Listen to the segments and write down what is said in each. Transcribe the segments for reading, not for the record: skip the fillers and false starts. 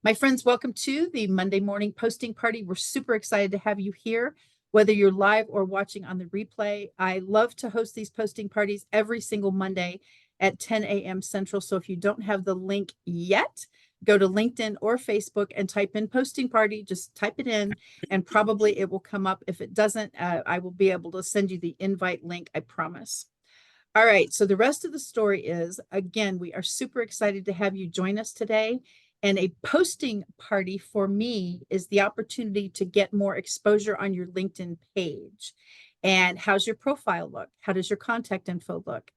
My friends, welcome to the Monday morning posting party. We're super excited to have you here, whether you're live or watching on the replay. I love to host these posting parties every single Monday at 10 a.m. Central. So if you don't have the link yet, go to LinkedIn or Facebook and type in posting party. Just type it in and probably it will come up. If it doesn't, I will be able to send you the invite link, I promise. All right, so the rest of the story is, again, we are super excited to have you join us today. And a posting party for me is the opportunity to get more exposure on your LinkedIn page. And how's your profile look? How does your contact info look?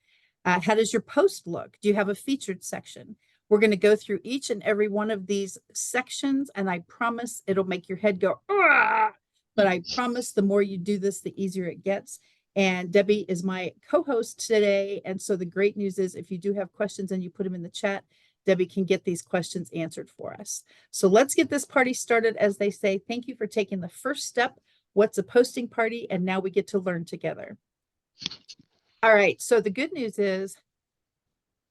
How does your post look? Do you have a featured section? We're going to go through each and every one of these sections, and I promise it'll make your head go, "Argh!" But I promise the more you do this, the easier it gets. And Debbie is my co-host today. And so the great news is if you do have questions and you put them in the chat, Debbie can get these questions answered for us. So let's get this party started. As they say, thank you for taking the first step. What's a posting party? And now we get to learn together. All right. So the good news is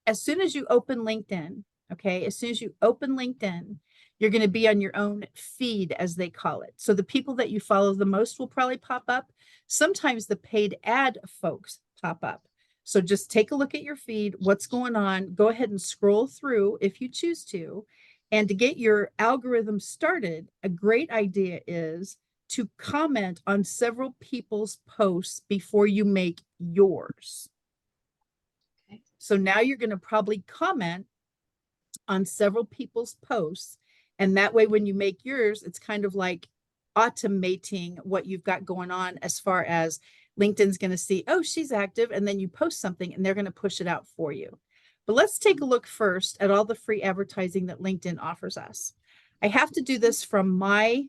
as soon as you open LinkedIn, okay, as soon as you open LinkedIn, you're going to be on your own feed, as they call it. So the people that you follow the most will probably pop up. Sometimes the paid ad folks pop up. So just take a look at your feed, what's going on. Go ahead and scroll through if you choose to. And to get your algorithm started, a great idea is to comment on several people's posts before you make yours. Okay. So now you're going to probably comment on several people's posts. And that way, when you make yours, it's kind of like automating what you've got going on as far as LinkedIn's going to see, oh, she's active. And then you post something and they're going to push it out for you. But let's take a look first at all the free advertising that LinkedIn offers us. I have to do this from my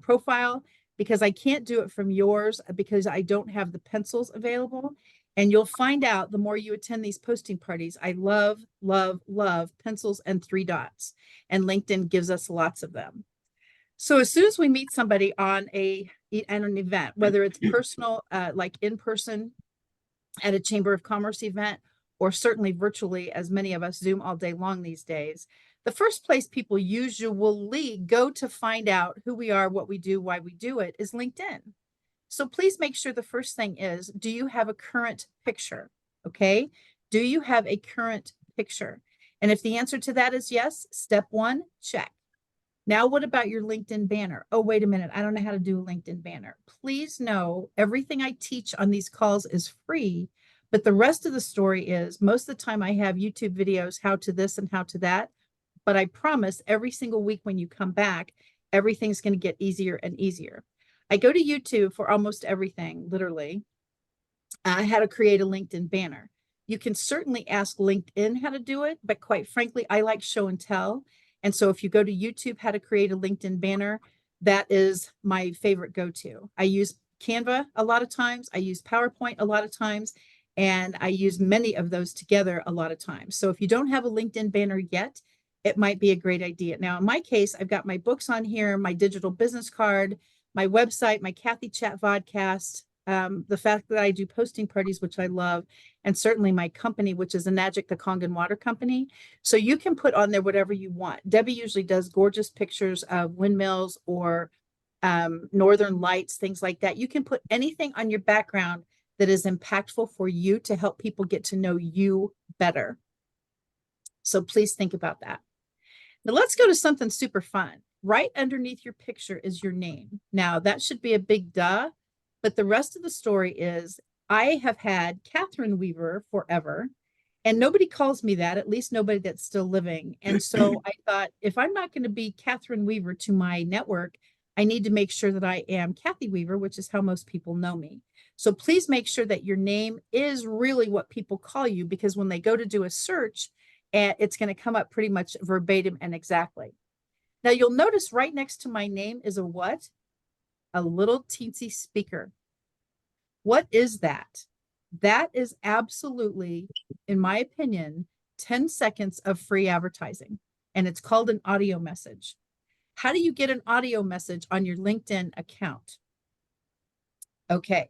profile because I can't do it from yours because I don't have the pencils available. And you'll find out the more you attend these posting parties, I love, love, love pencils and 3 dots. And LinkedIn gives us lots of them. So as soon as we meet somebody on an event, whether it's personal, like in person at a Chamber of Commerce event, or certainly virtually, as many of us Zoom all day long these days, the first place people usually go to find out who we are, what we do, why we do it is LinkedIn. So please make sure the first thing is, do you have a current picture? Okay. Do you have a current picture? And if the answer to that is yes, step 1, check. Now, what about your LinkedIn banner? Oh, wait a minute. I don't know how to do a LinkedIn banner. Please know everything I teach on these calls is free, but the rest of the story is most of the time I have YouTube videos, how to this and how to that. But I promise every single week when you come back, everything's going to get easier and easier. I go to YouTube for almost everything, literally. How to create a LinkedIn banner. You can certainly ask LinkedIn how to do it, but quite frankly, I like show and tell. And so if you go to YouTube, how to create a LinkedIn banner, that is my favorite go-to. I use Canva a lot of times. I use PowerPoint a lot of times, and I use many of those together a lot of times. So if you don't have a LinkedIn banner yet, it might be a great idea. Now, in my case, I've got my books on here, my digital business card, my website, my Kathy Chat vodcast, the fact that I do posting parties, which I love, and certainly my company, which is Enagic, the Kangen Water Company. So you can put on there whatever you want. Debbie usually does gorgeous pictures of windmills or northern lights, things like that. You can put anything on your background that is impactful for you to help people get to know you better. So please think about that. Now let's go to something super fun. Right underneath your picture is your name. Now that should be a big duh, but the rest of the story is I have had Catherine Weaver forever, and nobody calls me that, at least nobody that's still living. And so I thought, if I'm not going to be Catherine Weaver to my network, I need to make sure that I am Kathy Weaver, which is how most people know me. So please make sure that your name is really what people call you, because when they go to do a search, it's going to come up pretty much verbatim and exactly. Now you'll notice right next to my name is a what? A little teensy speaker. What is that? That is absolutely, in my opinion, 10 seconds of free advertising, and it's called an audio message. How do you get an audio message on your LinkedIn account? Okay.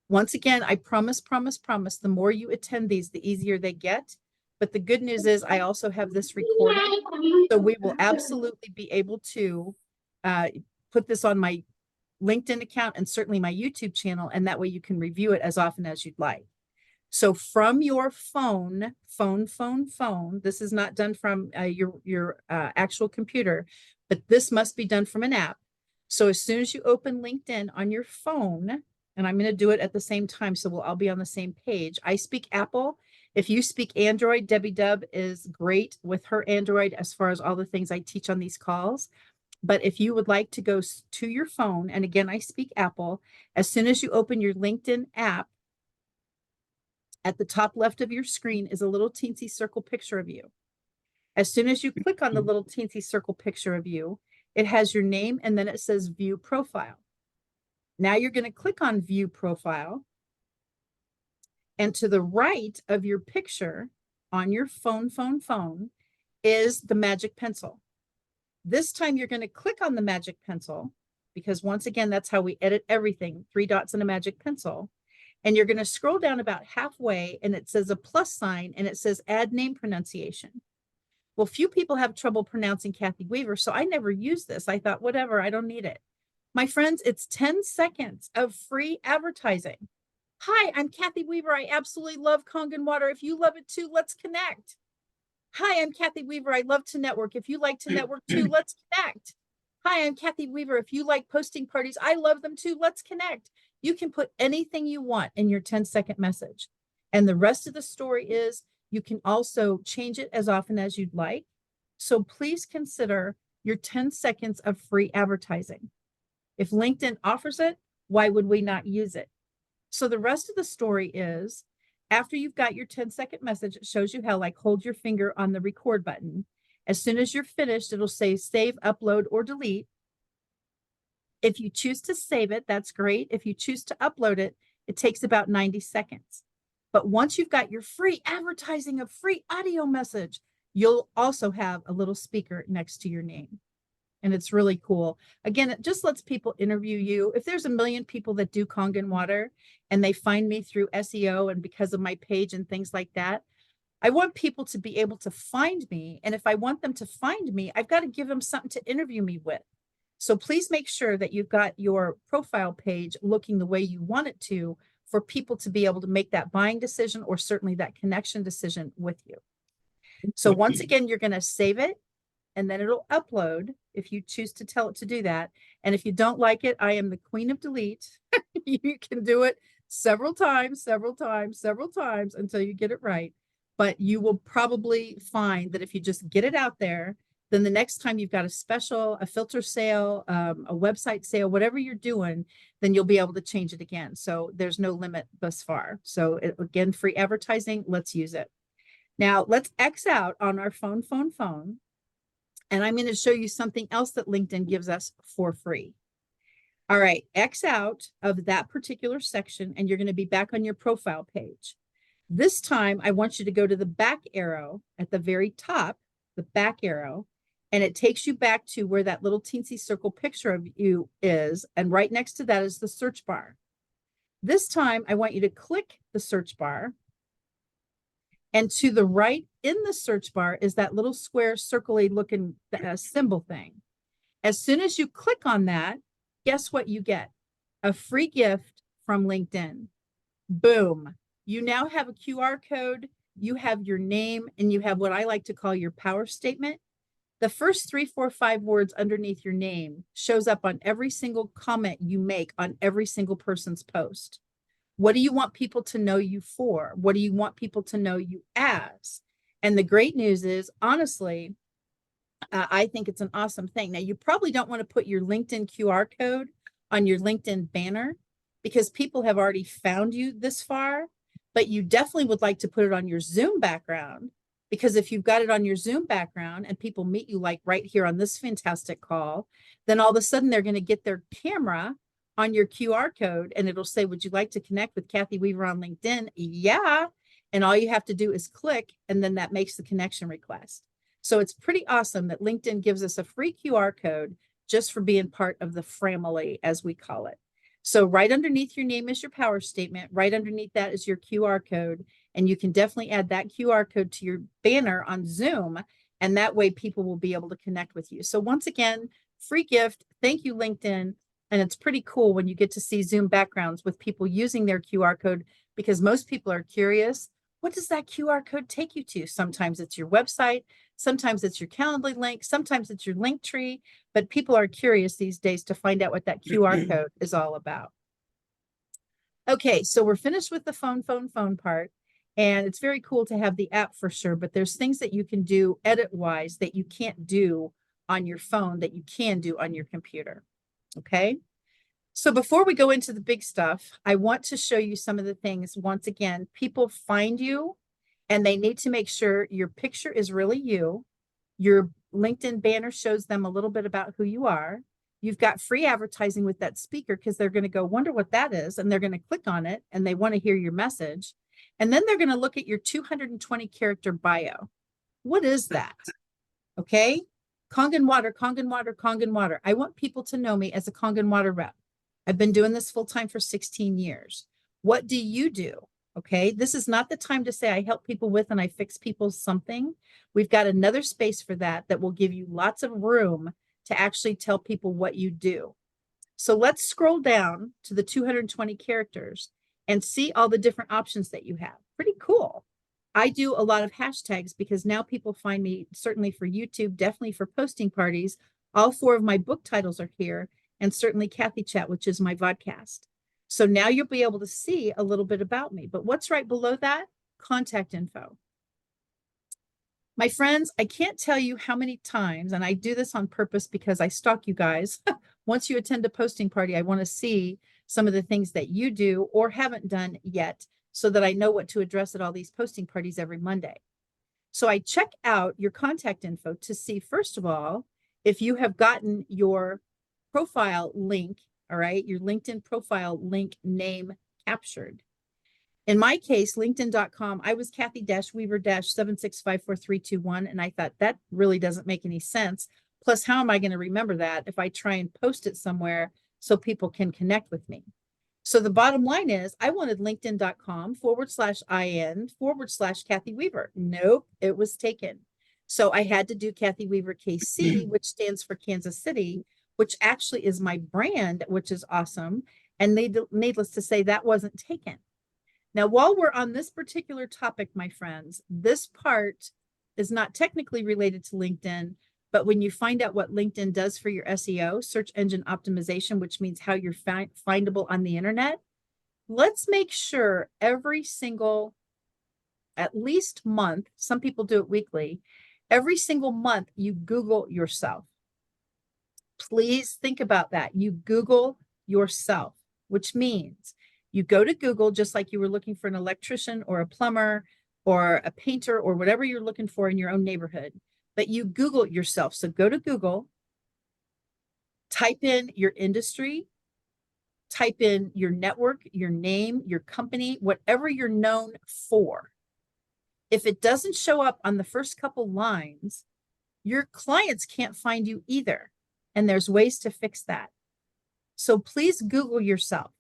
Once again, I promise, the more you attend these, the easier they get. But the good news is I also have this recorded. So we will absolutely be able to put this on my LinkedIn account and certainly my YouTube channel. And that way you can review it as often as you'd like. So from your phone, this is not done from your actual computer, but this must be done from an app. So as soon as you open LinkedIn on your phone, and I'm going to do it at the same time, so we'll all be on the same page. I speak Apple. If you speak Android, Debbie Dub is great with her Android as far as all the things I teach on these calls. But if you would like to go to your phone, and again, I speak Apple, as soon as you open your LinkedIn app, at the top left of your screen is a little teensy circle picture of you. As soon as you click on the little teensy circle picture of you, it has your name and then it says view profile. Now you're going to click on view profile. And to the right of your picture on your phone is the magic pencil. This time you're going to click on the magic pencil because once again, that's how we edit everything, 3 dots and a magic pencil. And you're going to scroll down about halfway and it says a plus sign and it says add name pronunciation. Well, few people have trouble pronouncing Kathy Weaver, so I never used this. I thought, whatever, I don't need it. My friends, it's 10 seconds of free advertising. Hi, I'm Kathy Weaver. I absolutely love Kangen water. If you love it too, let's connect. Hi, I'm Kathy Weaver. I love to network. If you like to network too, let's connect. Hi, I'm Kathy Weaver. If you like posting parties, I love them too. Let's connect. You can put anything you want in your 10-second message. And the rest of the story is you can also change it as often as you'd like. So please consider your 10 seconds of free advertising. If LinkedIn offers it, why would we not use it? So the rest of the story is after you've got your 10-second message, it shows you how, like, hold your finger on the record button. As soon as you're finished, it'll say save, upload, or delete. If you choose to save it, that's great. If you choose to upload it, it takes about 90 seconds. But once you've got your free advertising, a free audio message, you'll also have a little speaker next to your name. And it's really cool. Again, it just lets people interview you. If there's a million people that do Kangen water and they find me through SEO and because of my page and things like that, I want people to be able to find me. And if I want them to find me, I've got to give them something to interview me with. So please make sure that you've got your profile page looking the way you want it to for people to be able to make that buying decision or certainly that connection decision with you. So once again, you're going to save it and then it'll upload if you choose to tell it to do that. And if you don't like it, I am the queen of delete. You can do it several times until you get it right. But you will probably find that if you just get it out there, then the next time you've got a special, a filter sale, a website sale, whatever you're doing, then you'll be able to change it again. So there's no limit thus far. So again, free advertising, let's use it. Now let's X out on our phone. And I'm going to show you something else that LinkedIn gives us for free. All right, X out of that particular section, and you're going to be back on your profile page. This time, I want you to go to the back arrow at the very top, the back arrow, and it takes you back to where that little teensy circle picture of you is. And right next to that is the search bar. This time, I want you to click the search bar. And to the right in the search bar is that little square circle-y looking symbol thing. As soon as you click on that, guess what you get? A free gift from LinkedIn. Boom. You now have a QR code, you have your name, and you have what I like to call your power statement. The first 3, 4, 5 words underneath your name shows up on every single comment you make on every single person's post. What do you want people to know you for? What do you want people to know you as? And the great news is, honestly, I think it's an awesome thing. Now, you probably don't want to put your LinkedIn QR code on your LinkedIn banner because people have already found you this far, but you definitely would like to put it on your Zoom background because if you've got it on your Zoom background and people meet you like right here on this fantastic call, then all of a sudden they're going to get their camera on your QR code and it'll say, would you like to connect with Kathy Weaver on LinkedIn? Yeah. And all you have to do is click and then that makes the connection request. So it's pretty awesome that LinkedIn gives us a free QR code just for being part of the family, as we call it. So right underneath your name is your power statement. Right underneath that is your QR code. And you can definitely add that QR code to your banner on Zoom. And that way people will be able to connect with you. So once again, free gift. Thank you, LinkedIn. And it's pretty cool when you get to see Zoom backgrounds with people using their QR code, because most people are curious. What does that QR code take you to? Sometimes it's your website. Sometimes it's your Calendly link. Sometimes it's your link tree. But people are curious these days to find out what that QR code is all about. Okay, so we're finished with the phone part. And it's very cool to have the app for sure, but there's things that you can do edit-wise that you can't do on your phone that you can do on your computer. Okay, so before we go into the big stuff, I want to show you some of the things. Once again, people find you and they need to make sure your picture is really you. Your LinkedIn banner shows them a little bit about who you are. You've got free advertising with that speaker because they're going to go wonder what that is. And they're going to click on it and they want to hear your message. And then they're going to look at your 220 character bio. What is that? Okay. Kangen water, Kangen water, Kangen water. I want people to know me as a Kangen water rep. I've been doing this full time for 16 years. What do you do? Okay. This is not the time to say I help people with and I fix people something. We've got another space for that that will give you lots of room to actually tell people what you do. So let's scroll down to the 220 characters and see all the different options that you have. Pretty cool. I do a lot of hashtags because now people find me certainly for YouTube, definitely for posting parties. All 4 of my book titles are here, and certainly Kathy Chat, which is my vodcast. So now you'll be able to see a little bit about me. But what's right below that? Contact info. My friends, I can't tell you how many times, and I do this on purpose because I stalk you guys. Once you attend a posting party, I want to see some of the things that you do or haven't done yet so that I know what to address at all these posting parties every Monday. So I check out your contact info to see, first of all, if you have gotten your profile link, all right, your LinkedIn profile link name captured. In my case, LinkedIn.com, I was Kathy-Weaver-7654321, and I thought that really doesn't make any sense. Plus, how am I going to remember that if I try and post it somewhere so people can connect with me? So the bottom line is I wanted LinkedIn.com/IN/Kathy Weaver. Nope, it was taken. So I had to do Kathy Weaver KC, which stands for Kansas City, which actually is my brand, which is awesome. And needless to say, that wasn't taken. Now, while we're on this particular topic, my friends, this part is not technically related to LinkedIn, but when you find out what LinkedIn does for your SEO, search engine optimization, which means how you're findable on the internet, let's make sure every single, at least month, some people do it weekly, every single month you Google yourself. Please think about that. You Google yourself, which means you go to Google just like you were looking for an electrician or a plumber or a painter or whatever you're looking for in your own neighborhood, but you Google yourself. So go to Google, type in your industry, type in your network, your name, your company, whatever you're known for. If it doesn't show up on the first couple lines, your clients can't find you either. And there's ways to fix that. So please Google yourself.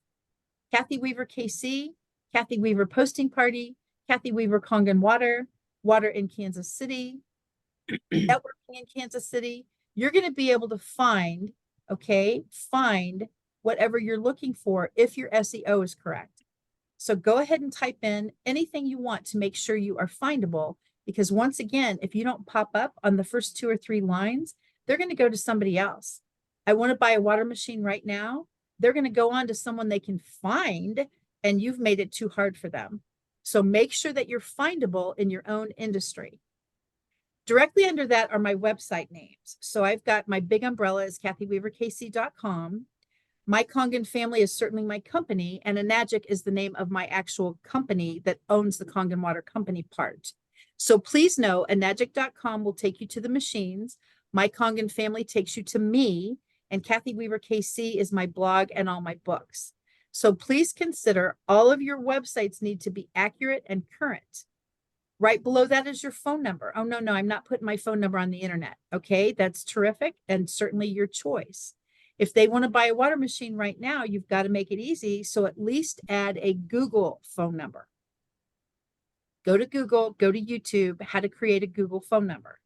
Kathy Weaver KC, Kathy Weaver Posting Party, Kathy Weaver Kangen Water, Water in Kansas City, Networking in Kansas City. You're going to be able to find, okay, find whatever you're looking for if your SEO is correct. So go ahead and type in anything you want to make sure you are findable, because once again, if you don't pop up on the first 2 or 3 lines, they're going to go to somebody else. I want to buy a water machine right now. They're going to go on to someone they can find, and you've made it too hard for them. So make sure that you're findable in your own industry. Directly under that are my website names. So I've got my big umbrella is KathyWeaverKC.com. My Kangen family is certainly my company, and Enagic is the name of my actual company that owns the Kangen Water Company part. So please know Enagic.com will take you to the machines. My Kangen family takes you to me, and Kathy Weaver KC is my blog and all my books. So please consider all of your websites need to be accurate and current. Right below that is your phone number. Oh, no, I'm not putting my phone number on the internet. Okay, that's terrific and certainly your choice. If they want to buy a water machine right now, you've got to make it easy. So at least add a Google phone number. Go to Google, go to YouTube, how to create a Google phone number,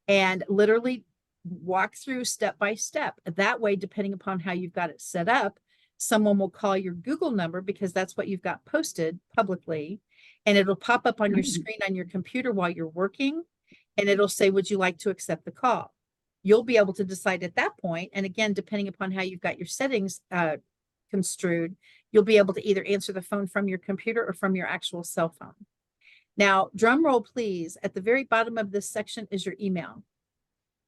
and literally walk through step by step. That way, depending upon how you've got it set up, someone will call your Google number because that's what you've got posted publicly. And it'll pop up on your screen on your computer while you're working. And it'll say, would you like to accept the call? You'll be able to decide at that point. And again, depending upon how you've got your settings construed, you'll be able to either answer the phone from your computer or from your actual cell phone. Now, drum roll, please. At the very bottom of this section is your email.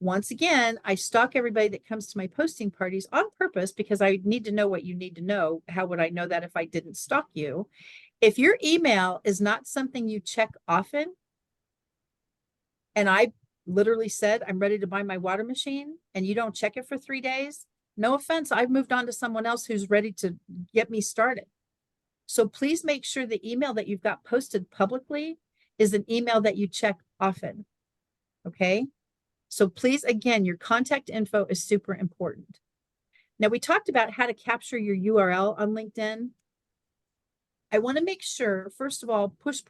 Once again, I stalk everybody that comes to my posting parties on purpose because I need to know what you need to know. How would I know that if I didn't stalk you? If your email is not something you check often, and I literally said, I'm ready to buy my water machine, and you don't check it for 3 days, no offense, I've moved on to someone else who's ready to get me started. So please make sure the email that you've got posted publicly is an email that you check often. Okay. So please, again, your contact info is super important. Now, we talked about how to capture your URL on LinkedIn. I want to make sure, first of all, push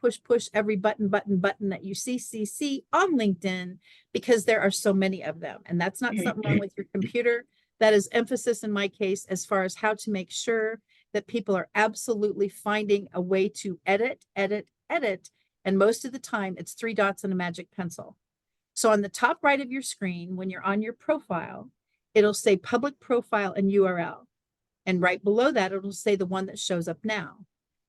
every button that you see on LinkedIn, because there are so many of them. And that's not something wrong with your computer. That is emphasis in my case, as far as how to make sure that people are absolutely finding a way to edit. And most of the time it's 3 dots and a magic pencil. So on the top right of your screen, when you're on your profile, it'll say public profile and URL. And right below that, it'll say the one that shows up now,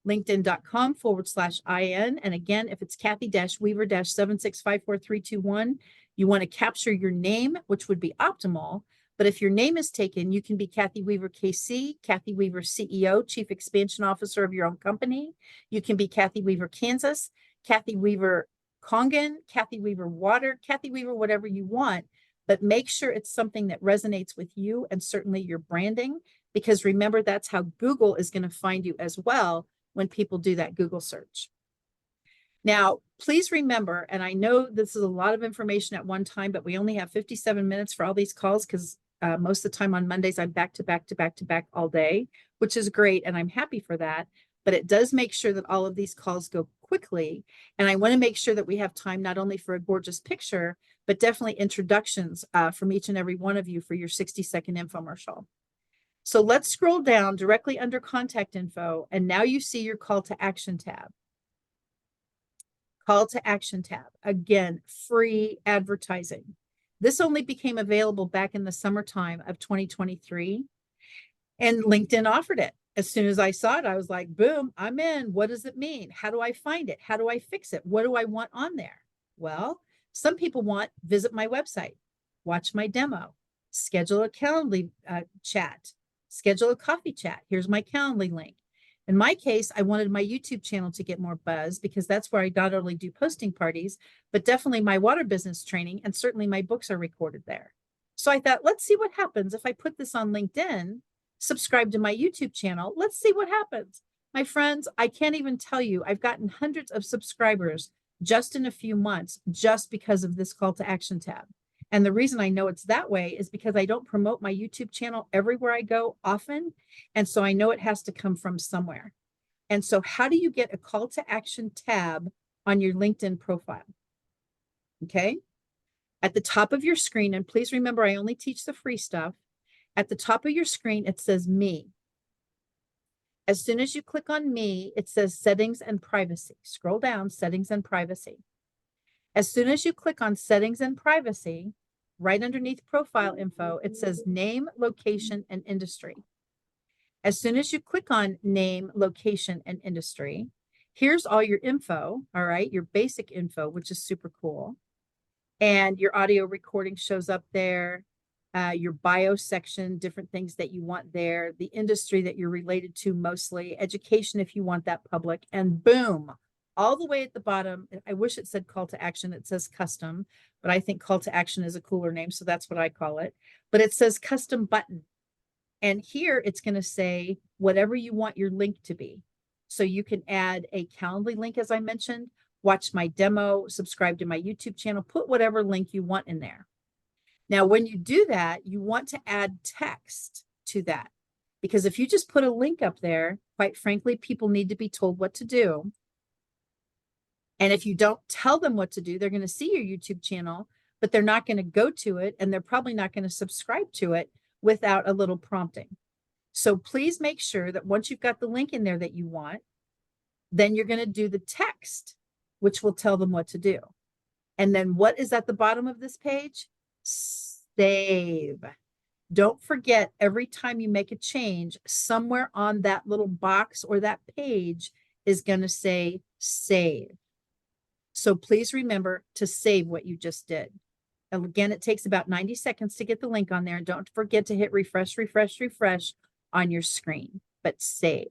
linkedin.com/IN. And again, if it's Kathy-Weaver-7654321, you want to capture your name, which would be optimal. But if your name is taken, you can be Kathy Weaver KC, Kathy Weaver CEO, Chief Expansion Officer of your own company. You can be Kathy Weaver Kansas, Kathy Weaver Kongan, Kathy Weaver Water, Kathy Weaver, whatever you want. But make sure it's something that resonates with you and certainly your branding, because remember, that's how Google is going to find you as well when people do that Google search. Now, please remember, and I know this is a lot of information at one time, but we only have 57 minutes for all these calls because most of the time on Mondays, I'm back to back all day, which is great. And I'm happy for that. But it does make sure that all of these calls go quickly. And I want to make sure that we have time not only for a gorgeous picture, but definitely introductions from each and every one of you for your 60-second infomercial. So let's scroll down directly under contact info. And now you see your call to action tab. Call to action tab. Again, free advertising. This only became available back in the summertime of 2023. And LinkedIn offered it. As soon as I saw it, I was like, boom, I'm in. What does it mean? How do I find it? How do I fix it? What do I want on there? Well, some people want visit my website, watch my demo, schedule a Calendly chat, schedule a coffee chat. Here's my Calendly link. In my case, I wanted my YouTube channel to get more buzz because that's where I not only do posting parties, but definitely my water business training, and certainly my books are recorded there. So I thought, let's see what happens if I put this on LinkedIn, subscribe to my YouTube channel. Let's see what happens. My friends, I can't even tell you, I've gotten hundreds of subscribers just in a few months, just because of this call to action tab. And the reason I know it's that way is because I don't promote my YouTube channel everywhere I go often. And so I know it has to come from somewhere. And so how do you get a call to action tab on your LinkedIn profile? Okay. At the top of your screen, and please remember, I only teach the free stuff. At the top of your screen, it says me. As soon as you click on me, it says settings and privacy. Scroll down, settings and privacy. As soon as you click on settings and privacy, right underneath profile info, it says name, location, and industry. As soon as you click on name, location, and industry, here's all your info, all right, your basic info, which is super cool. And your audio recording shows up there, your bio section, different things that you want there, the industry that you're related to mostly, education if you want that public, and boom, all the way at the bottom. I wish it said call to action. It says custom, but I think call to action is a cooler name, so that's what I call it. But it says custom button. And here it's going to say whatever you want your link to be. So you can add a Calendly link, as I mentioned, watch my demo, subscribe to my YouTube channel, put whatever link you want in there. Now, when you do that, you want to add text to that, because if you just put a link up there, quite frankly, people need to be told what to do. And if you don't tell them what to do, they're going to see your YouTube channel, but they're not going to go to it, and they're probably not going to subscribe to it without a little prompting. So please make sure that once you've got the link in there that you want, then you're going to do the text, which will tell them what to do. And then what is at the bottom of this page? Save. Don't forget, every time you make a change, somewhere on that little box or that page is going to say save. So please remember to save what you just did. And again, it takes about 90 seconds to get the link on there. And don't forget to hit refresh, refresh, refresh on your screen, but save.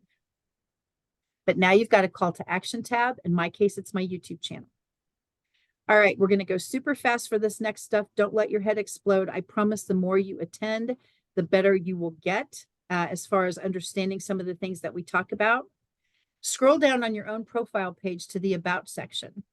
But now you've got a call to action tab. In my case, it's my YouTube channel. All right, we're going to go super fast for this next stuff. Don't let your head explode. I promise the more you attend, the better you will get as far as understanding some of the things that we talk about. Scroll down on your own profile page to the About section.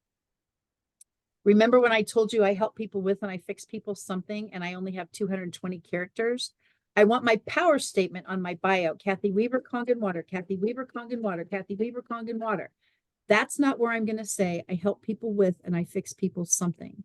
Remember when I told you I help people with and I fix people something and I only have 220 characters? I want my power statement on my bio. Kathy Weaver, Kangen Water, Kathy Weaver, Kangen Water, Kathy Weaver, Kangen Water. That's not where I'm going to say I help people with and I fix people something.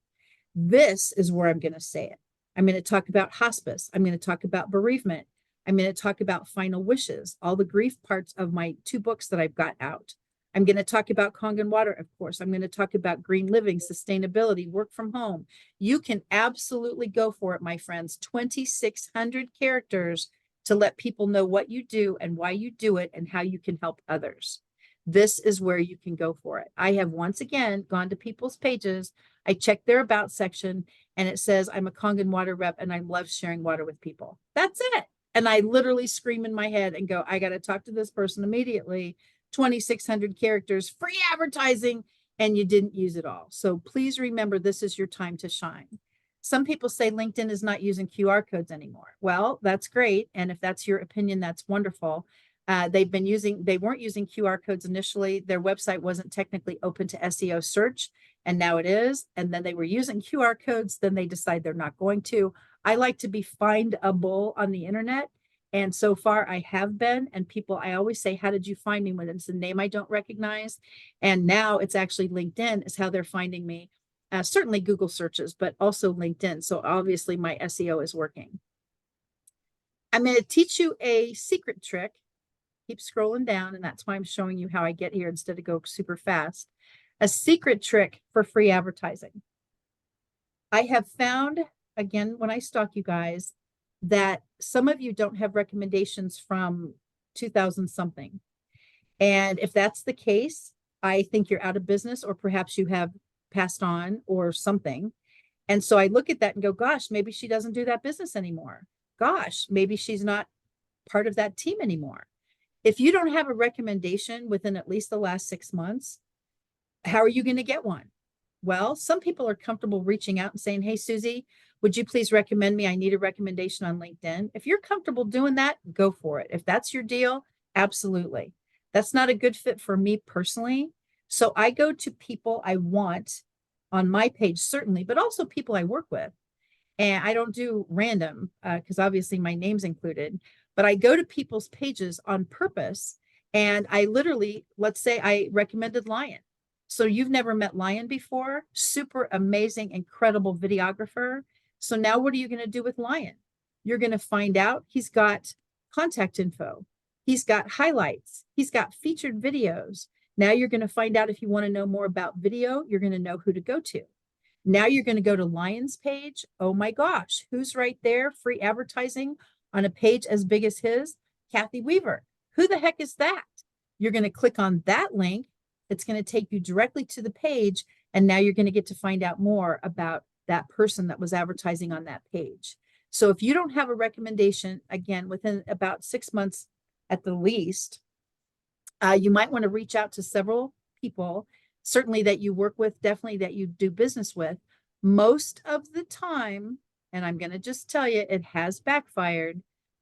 This is where I'm going to say it. I'm going to talk about hospice. I'm going to talk about bereavement. I'm going to talk about final wishes, all the grief parts of my 2 books that I've got out. I'm going to talk about Kangen Water, of course. I'm going to talk about green living, sustainability, work from home. You can absolutely go for it, my friends. 2,600 characters to let people know what you do and why you do it and how you can help others. This is where you can go for it. I have once again gone to people's pages. I checked their About section and it says, I'm a Kangen Water rep and I love sharing water with people. That's it. And I literally scream in my head and go, I got to talk to this person immediately. 2,600 characters, free advertising, and you didn't use it all. So please remember, this is your time to shine. Some people say LinkedIn is not using QR codes anymore. Well, that's great. And if that's your opinion, that's wonderful. They weren't using QR codes initially. Their website wasn't technically open to SEO search, and now it is. And then they were using QR codes. Then they decide they're not going to. I like to be findable on the internet. And so far I have been, and people, I always say, how did you find me when it's a name I don't recognize? And now it's actually LinkedIn is how they're finding me. Certainly Google searches, but also LinkedIn. So obviously my SEO is working. I'm going to teach you a secret trick. Keep scrolling down, and that's why I'm showing you how I get here instead of go super fast. A secret trick for free advertising. I have found, again, when I stalk you guys, that some of you don't have recommendations from 2000 something. And if that's the case, I think you're out of business, or perhaps you have passed on or something. And so I look at that and go, gosh, maybe she doesn't do that business anymore. Gosh, maybe she's not part of that team anymore. If you don't have a recommendation within at least the last 6 months, how are you going to get one? Well, some people are comfortable reaching out and saying, hey, Susie, would you please recommend me? I need a recommendation on LinkedIn. If you're comfortable doing that, go for it. If that's your deal, absolutely. That's not a good fit for me personally. So I go to people I want on my page, certainly, but also people I work with. And I don't do random because obviously my name's included, but I go to people's pages on purpose. And I literally, let's say I recommended Lion. So you've never met Lion before, super amazing, incredible videographer. So now what are you going to do with Lion? You're going to find out he's got contact info. He's got highlights. He's got featured videos. Now you're going to find out if you want to know more about video, you're going to know who to go to. Now you're going to go to Lion's page. Oh my gosh, who's right there? Free advertising on a page as big as his? Kathy Weaver. Who the heck is that? You're going to click on that link. It's going to take you directly to the page. And now you're going to get to find out more about that person that was advertising on that page. So if you don't have a recommendation, again, within about 6 months at the least, you might want to reach out to several people, certainly that you work with, definitely that you do business with. Most of the time, and I'm going to just tell you, it has backfired.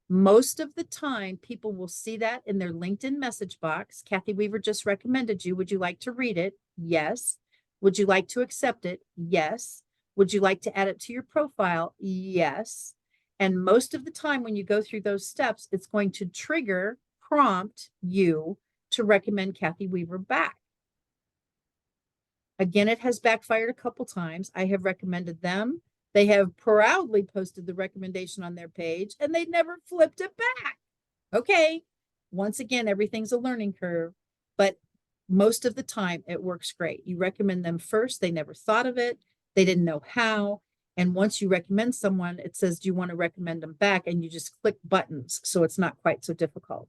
Most of the time, people will see that in their LinkedIn message box. Kathy Weaver just recommended you. Would you like to read it? Yes. Would you like to accept it? Yes. Would you like to add it to your profile? Yes. And most of the time, when you go through those steps, it's going to prompt you to recommend Kathy Weaver back. Again, it has backfired a couple times. I have recommended them. They have proudly posted the recommendation on their page and they never flipped it back. Okay. Once again, everything's a learning curve, but most of the time it works great. You recommend them first. They never thought of it. They didn't know how. And once you recommend someone, it says, do you want to recommend them back? And you just click buttons. So it's not quite so difficult.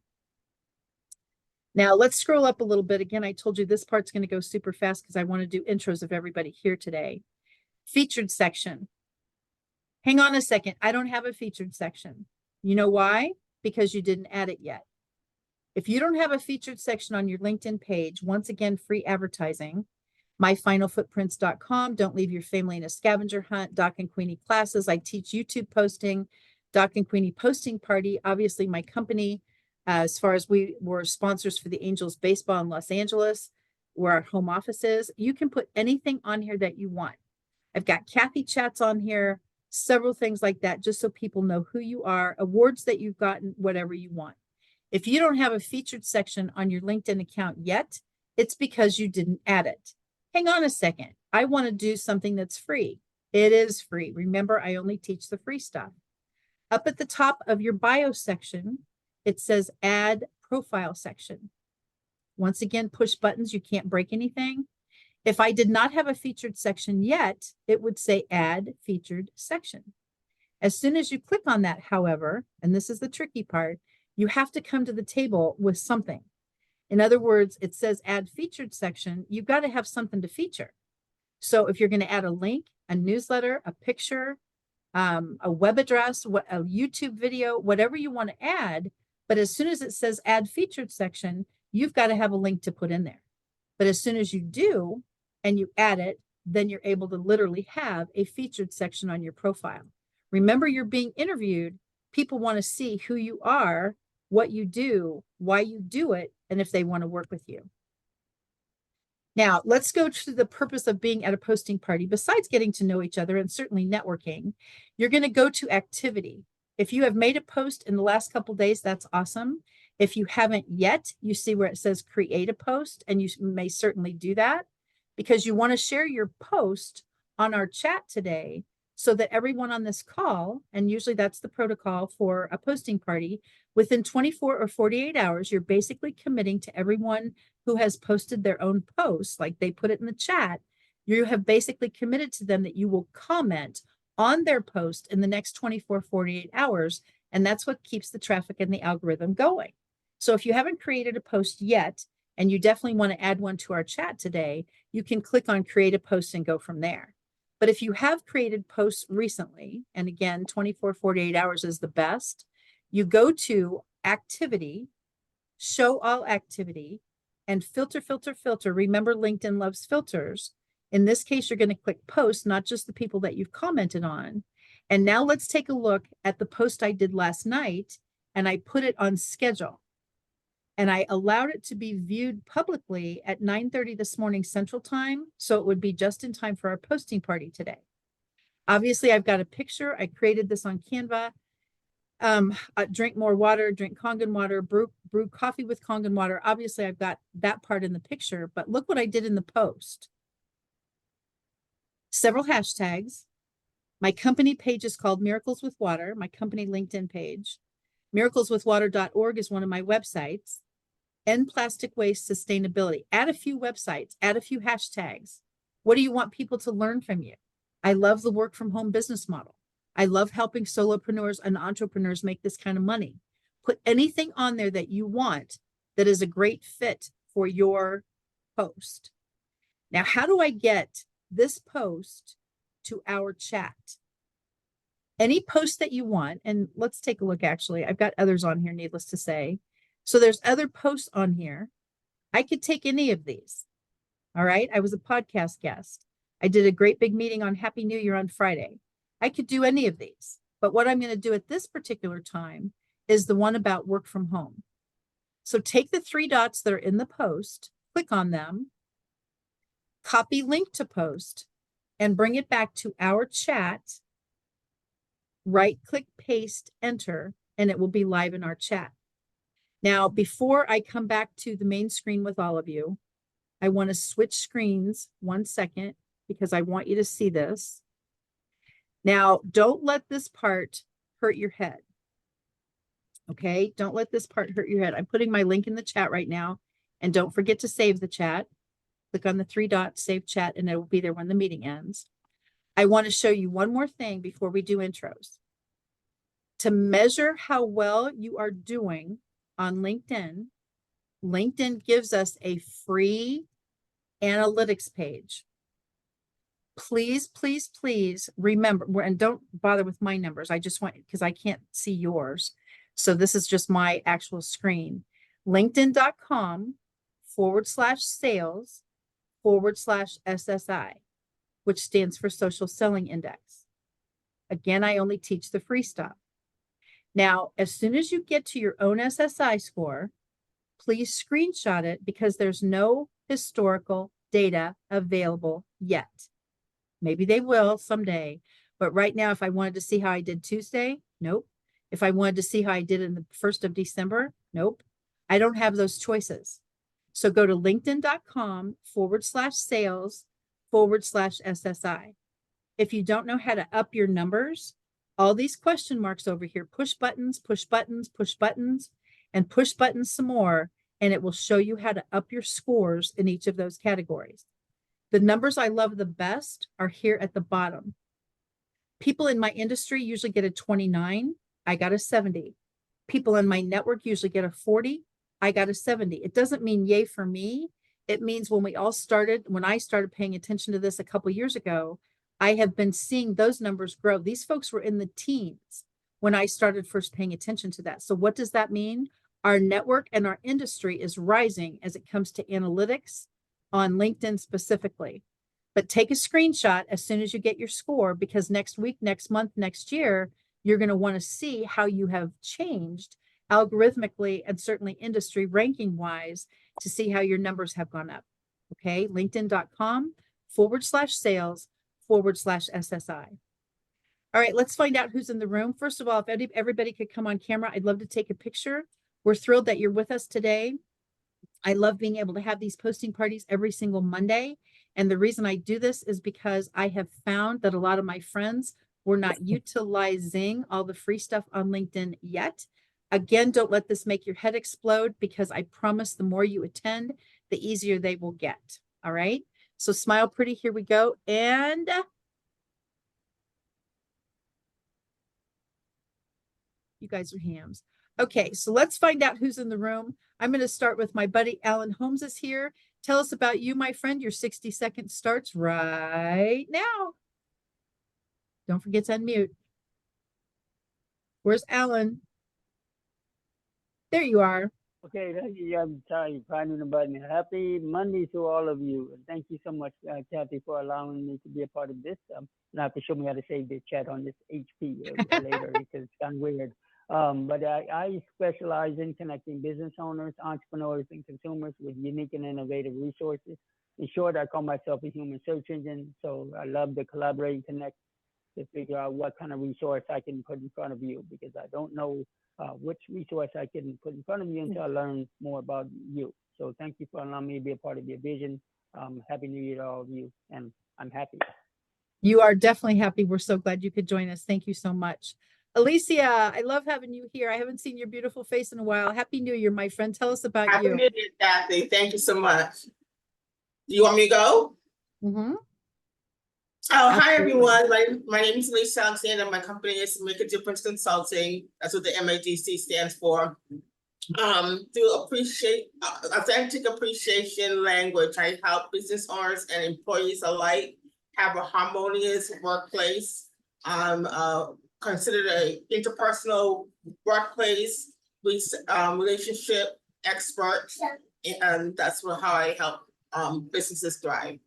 Now let's scroll up a little bit. Again, I told you this part's going to go super fast because I want to do intros of everybody here today. Featured section. Hang on a second. I don't have a featured section. You know why? Because you didn't add it yet. If you don't have a featured section on your LinkedIn page, once again, free advertising, myfinalfootprints.com. Don't leave your family in a scavenger hunt. Doc and Queenie classes. I teach YouTube posting, Doc and Queenie posting party. Obviously, my company, as far as we were sponsors for the Angels baseball in Los Angeles, where our home office is, you can put anything on here that you want. I've got Kathy chats on here, several things like that, just so people know who you are, awards that you've gotten, whatever you want. If you don't have a featured section on your LinkedIn account yet, it's because you didn't add it. Hang on a second. I want to do something that's free. It is free. Remember, I only teach the free stuff. Up at the top of your bio section, it says add profile section. Once again, push buttons. You can't break anything. If I did not have a featured section yet, it would say add featured section. As soon as you click on that, however, and this is the tricky part, you have to come to the table with something. In other words, it says add featured section. You've got to have something to feature. So if you're going to add a link, a newsletter, a picture, a web address, a YouTube video, whatever you want to add, but as soon as it says add featured section, you've got to have a link to put in there. But as soon as you do and you add it, then you're able to literally have a featured section on your profile. Remember, you're being interviewed. People want to see who you are, what you do, why you do it, and if they want to work with you. Now, let's go to the purpose of being at a posting party. Besides getting to know each other and certainly networking, you're going to go to activity. If you have made a post in the last couple of days, that's awesome. If you haven't yet, you see where it says create a post, and you may certainly do that because you want to share your post on our chat today so that everyone on this call, and usually that's the protocol for a posting party, within 24 or 48 hours, you're basically committing to everyone who has posted their own posts, like they put it in the chat. You have basically committed to them that you will comment on their post in the next 24, 48 hours. And that's what keeps the traffic and the algorithm going. So if you haven't created a post yet, and you definitely want to add one to our chat today, you can click on create a post and go from there. But if you have created posts recently, and again, 24, 48 hours is the best, you go to activity, show all activity, and filter, filter, filter. Remember, LinkedIn loves filters. In this case, you're going to click post, not just the people that you've commented on. And now let's take a look at the post I did last night, and I put it on schedule. And I allowed it to be viewed publicly at 9:30 this morning Central Time, so it would be just in time for our posting party today. Obviously, I've got a picture. I created this on Canva. Drink more water, drink Kangen water, brew coffee with Kangen water. Obviously, I've got that part in the picture, but look what I did in the post. Several hashtags. My company page is called Miracles with Water, my company LinkedIn page. Miracleswithwater.org is one of my websites. End plastic waste sustainability. Add a few websites, add a few hashtags. What do you want people to learn from you? I love the work from home business model. I love helping solopreneurs and entrepreneurs make this kind of money. Put anything on there that you want that is a great fit for your post. Now, how do I get this post to our chat? Any post that you want, and let's take a look, actually. I've got others on here, needless to say. So there's other posts on here. I could take any of these. All right. I was a podcast guest. I did a great big meeting on Happy New Year on Friday. I could do any of these. But what I'm going to do at this particular time is the one about work from home. So take the three dots that are in the post, click on them, copy link to post, and bring it back to our chat. Right click, paste, enter, and it will be live in our chat. Now, before I come back to the main screen with all of you, I want to switch screens 1 second because I want you to see this. Now, don't let this part hurt your head. Okay, don't let this part hurt your head. I'm putting my link in the chat right now. And don't forget to save the chat. Click on the 3 dots, save chat, and it will be there when the meeting ends. I want to show you one more thing before we do intros. To measure how well you are doing on LinkedIn, LinkedIn gives us a free analytics page. Please, please, please remember, and don't bother with my numbers. I just want, because I can't see yours. So this is just my actual screen. LinkedIn.com/sales/SSI, which stands for Social Selling Index. Again, I only teach the free stuff. Now, as soon as you get to your own SSI score, please screenshot it because there's no historical data available yet. Maybe they will someday, but right now, if I wanted to see how I did Tuesday, nope. If I wanted to see how I did in the 1st of December, nope. I don't have those choices. So go to linkedin.com/sales/SSI. If you don't know how to up your numbers, all these question marks over here, push buttons, push buttons, push buttons, and push buttons some more, and it will show you how to up your scores in each of those categories. The numbers I love the best are here at the bottom. People in my industry usually get a 29. I got a 70. People in my network usually get a 40. I got a 70. It doesn't mean yay for me. It means when I started paying attention to this a couple years ago, I have been seeing those numbers grow. These folks were in the teens when I started first paying attention to that. So what does that mean? Our network and our industry is rising as it comes to analytics on LinkedIn specifically. But take a screenshot as soon as you get your score, because next week, next month, next year, you're going to want to see how you have changed algorithmically and certainly industry ranking wise to see how your numbers have gone up. Okay, linkedin.com/sales/SSI. All right, let's find out who's in the room. First of all, if everybody could come on camera, I'd love to take a picture. We're thrilled that you're with us today. I love being able to have these posting parties every single Monday. And the reason I do this is because I have found that a lot of my friends were not utilizing all the free stuff on LinkedIn yet. Again, don't let this make your head explode, because I promise the more you attend, the easier they will get. All right. So smile pretty. Here we go. And you guys are hams. Okay, so let's find out who's in the room. I'm going to start with my buddy Alan Holmes is here. Tell us about you, my friend. Your 60 seconds starts right now. Don't forget to unmute. Where's Alan? There you are. Okay, thank you. I'm sorry, finding the button. Happy Monday to all of you. And thank you so much, Kathy, for allowing me to be a part of this. You have to show me how to save the chat on this HP later because it's kind of weird. But I specialize in connecting business owners, entrepreneurs, and consumers with unique and innovative resources. In short, I call myself a human search engine. So I love to collaborate and connect to figure out what kind of resource I can put in front of you, because I don't know which resource I can put in front of you until I learn more about you. So thank you for allowing me to be a part of your vision. Happy New Year to all of you, and I'm happy. You are definitely happy. We're so glad you could join us. Thank you so much. Alicia, I love having you here. I haven't seen your beautiful face in a while. Happy New Year, my friend. Tell us about you. Happy New Year, Kathy. Thank you so much. Do you want me to go? Mm-hmm. Oh, hi, everyone. My name is Lisa Alexander. My company is Make a Difference Consulting. That's what the MADC stands for. To appreciate authentic appreciation language, I help business owners and employees alike have a harmonious workplace. I'm considered an interpersonal workplace relationship expert, and that's how I help businesses thrive.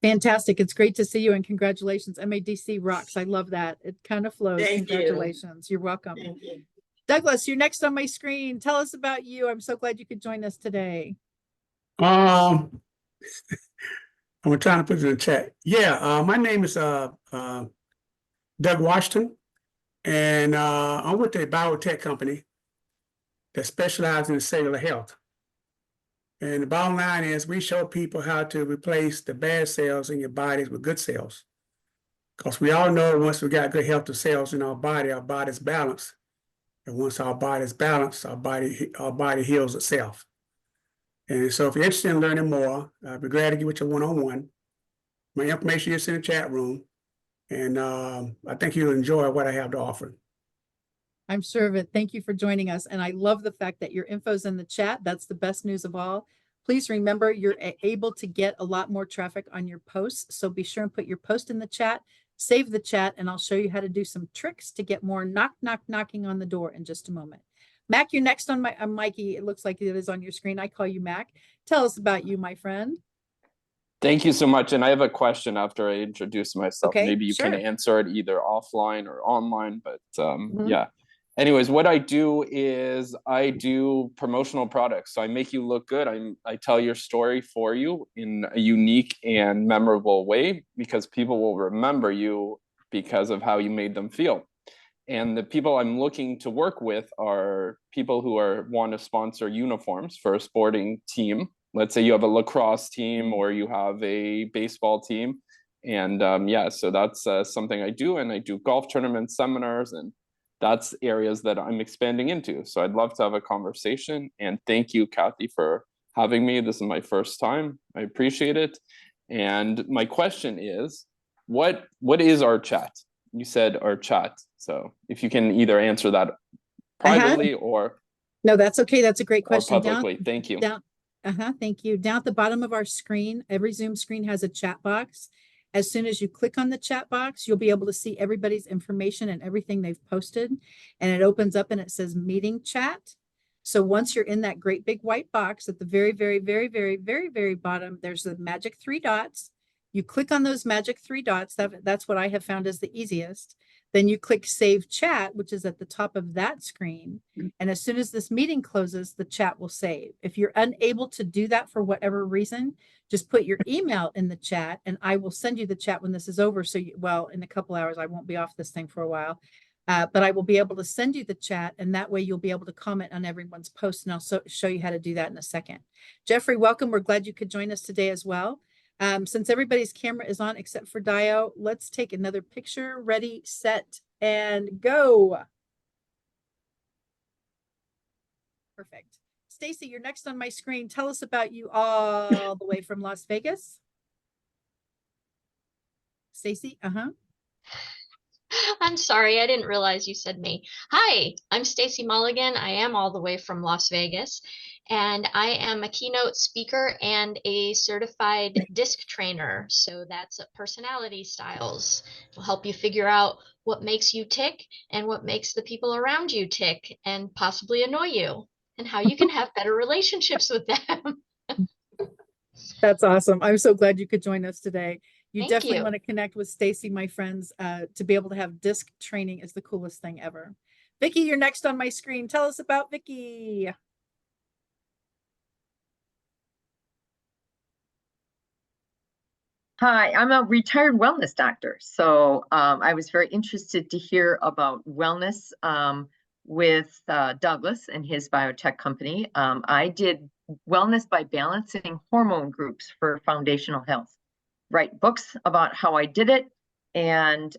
Fantastic. It's great to see you, and congratulations. MADC rocks. I love that. It kind of flows. Congratulations. You're welcome. Thank you. Douglas, you're next on my screen. Tell us about you. I'm so glad you could join us today. I'm trying to put it in the chat. Yeah, my name is Doug Washington, and I'm with a biotech company that specializes in cellular health. And the bottom line is we show people how to replace the bad cells in your bodies with good cells. Because we all know once we got good healthy cells in our body's balanced. And once our body's balanced, our body heals itself. And so if you're interested in learning more, I'd be glad to get with you one-on-one. My information is in the chat room. And I think you'll enjoy what I have to offer. I'm sure of it. Thank you for joining us. And I love the fact that your info's in the chat. That's the best news of all. Please remember you're able to get a lot more traffic on your posts. So be sure and put your post in the chat, save the chat, and I'll show you how to do some tricks to get more knocking on the door in just a moment. Mac, you're next on Mikey. It looks like it is on your screen. I call you Mac. Tell us about you, my friend. Thank you so much. And I have a question after I introduce myself. Okay, Maybe you sure. can answer it either offline or online, but yeah. Anyways, what I do is I do promotional products. So I make you look good. I tell your story for you in a unique and memorable way because people will remember you because of how you made them feel. And the people I'm looking to work with are people who want to sponsor uniforms for a sporting team. Let's say you have a lacrosse team or you have a baseball team. And yeah, so that's something I do. And I do golf tournaments, seminars, and that's areas that I'm expanding into. So I'd love to have a conversation. And thank you, Kathy, for having me. This is my first time. I appreciate it. And my question is, what is our chat? You said our chat. So if you can either answer that privately or no, that's okay. That's a great or question. publicly. Thank you. Thank you. Down at the bottom of our screen, every Zoom screen has a chat box. As soon as you click on the chat box, you'll be able to see everybody's information and everything they've posted. And it opens up and it says meeting chat. So once you're in that great big white box at the very, very, very, very, very, very bottom, there's the magic 3 dots. You click on those magic 3 dots. That's what I have found is the easiest. Then you click save chat, which is at the top of that screen. And as soon as this meeting closes, the chat will save. If you're unable to do that for whatever reason, just put your email in the chat and I will send you the chat when this is over. So, well, in a couple hours, I won't be off this thing for a while, but I will be able to send you the chat and that way you'll be able to comment on everyone's post and I'll show you how to do that in a second. Jeffrey, welcome. We're glad you could join us today as well. Since everybody's camera is on except for Dio, let's take another picture. Ready, set, and go. Perfect. Stacy, you're next on my screen. Tell us about you all the way from Las Vegas. Stacy, I'm sorry, I didn't realize you said me. Hi, I'm Stacy Mulligan. I am all the way from Las Vegas, and I am a keynote speaker and a certified DISC trainer. So that's personality styles. Will help you figure out what makes you tick and what makes the people around you tick and possibly annoy you, and how you can have better relationships with them. That's awesome. I'm so glad you could join us today. You Thank definitely you. want to connect with Stacy, my friends. To be able to have DISC training is the coolest thing ever. Vicki, you're next on my screen. Tell us about Vicki. Hi, I'm a retired wellness doctor. So I was very interested to hear about wellness with Douglas and his biotech company. I did wellness by balancing hormone groups for foundational health. Write books about how I did it and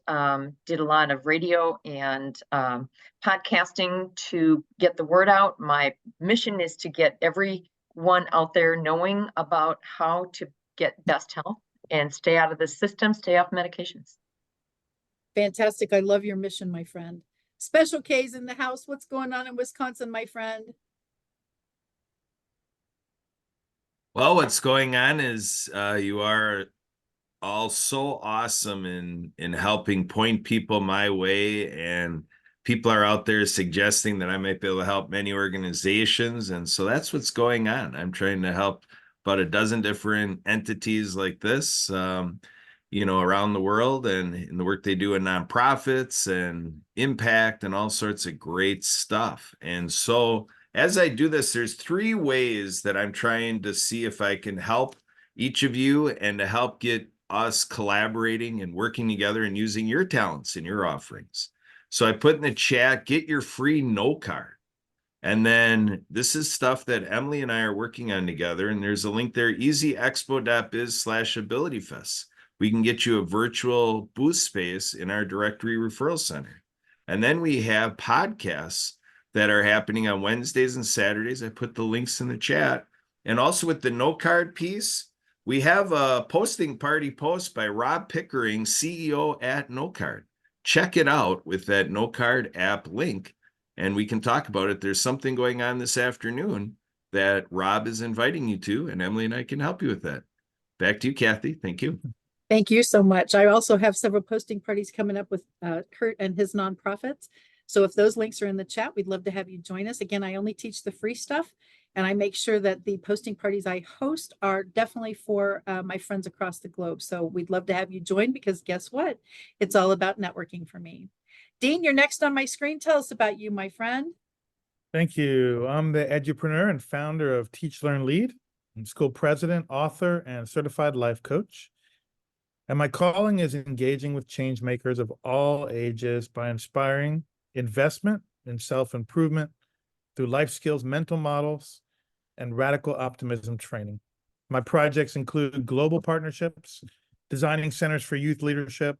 did a lot of radio and podcasting to get the word out. My mission is to get everyone out there knowing about how to get best health and stay out of the system, stay off medications. Fantastic. I love your mission, my friend. Special K's in the house. What's going on in Wisconsin, my friend? Well, what's going on is you are all so awesome in helping point people my way, and people are out there suggesting that I might be able to help many organizations, and so that's what's going on. I'm trying to help about a dozen different entities like this, you know, around the world, and in the work they do in nonprofits and impact and all sorts of great stuff. And so as I do this, there's 3 ways that I'm trying to see if I can help each of you and to help get us collaborating and working together and using your talents and your offerings. So I put in the chat, get your free no card. And then this is stuff that Emily and I are working on together. And there's a link there, easyexpo.biz/abilityfest. We can get you a virtual booth space in our directory referral center. And then we have podcasts that are happening on Wednesdays and Saturdays. I put the links in the chat. And also with the no card piece, we have a posting party post by Rob Pickering, CEO at No Card. Check it out with that No Card app link, and we can talk about it. There's something going on this afternoon that Rob is inviting you to, and Emily and I can help you with that. Back to you, Kathy. Thank you. Thank you so much. I also have several posting parties coming up with Kurt and his nonprofits. So if those links are in the chat, we'd love to have you join us. Again, I only teach the free stuff, and I make sure that the posting parties I host are definitely for my friends across the globe. So we'd love to have you join, because guess what? It's all about networking for me. Dean, you're next on my screen. Tell us about you, my friend. Thank you. I'm the edupreneur and founder of Teach, Learn, Lead. I'm school president, author, and certified life coach. And my calling is engaging with change makers of all ages by inspiring investment in self-improvement through life skills, mental models, and radical optimism training. My projects include global partnerships, designing centers for youth leadership,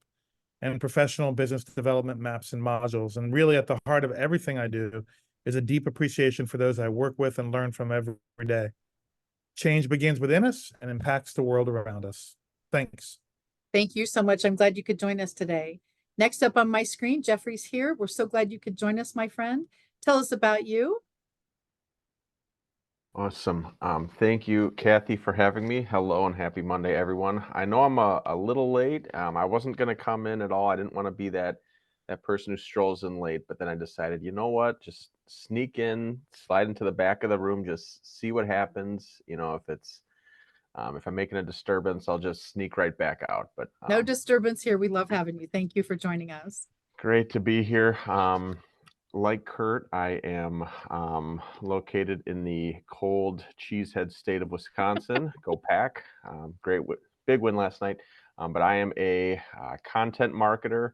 and professional business development maps and modules. And really at the heart of everything I do is a deep appreciation for those I work with and learn from every day. Change begins within us and impacts the world around us. Thanks. Thank you so much. I'm glad you could join us today. Next up on my screen, Jeffrey's here. We're so glad you could join us, my friend. Tell us about you. Awesome. Thank you, Kathy, for having me. Hello and happy Monday, everyone. I know I'm a little late. I wasn't going to come in at all. I didn't want to be that person who strolls in late, but then I decided, you know what, just sneak in, slide into the back of the room, just see what happens. You know, if I'm making a disturbance, I'll just sneak right back out. But No disturbance here. We love having you. Thank you for joining us. great to be here. Like Kurt, I am located in the cold cheesehead state of Wisconsin. Go Pack. Big win last night. But I am a content marketer.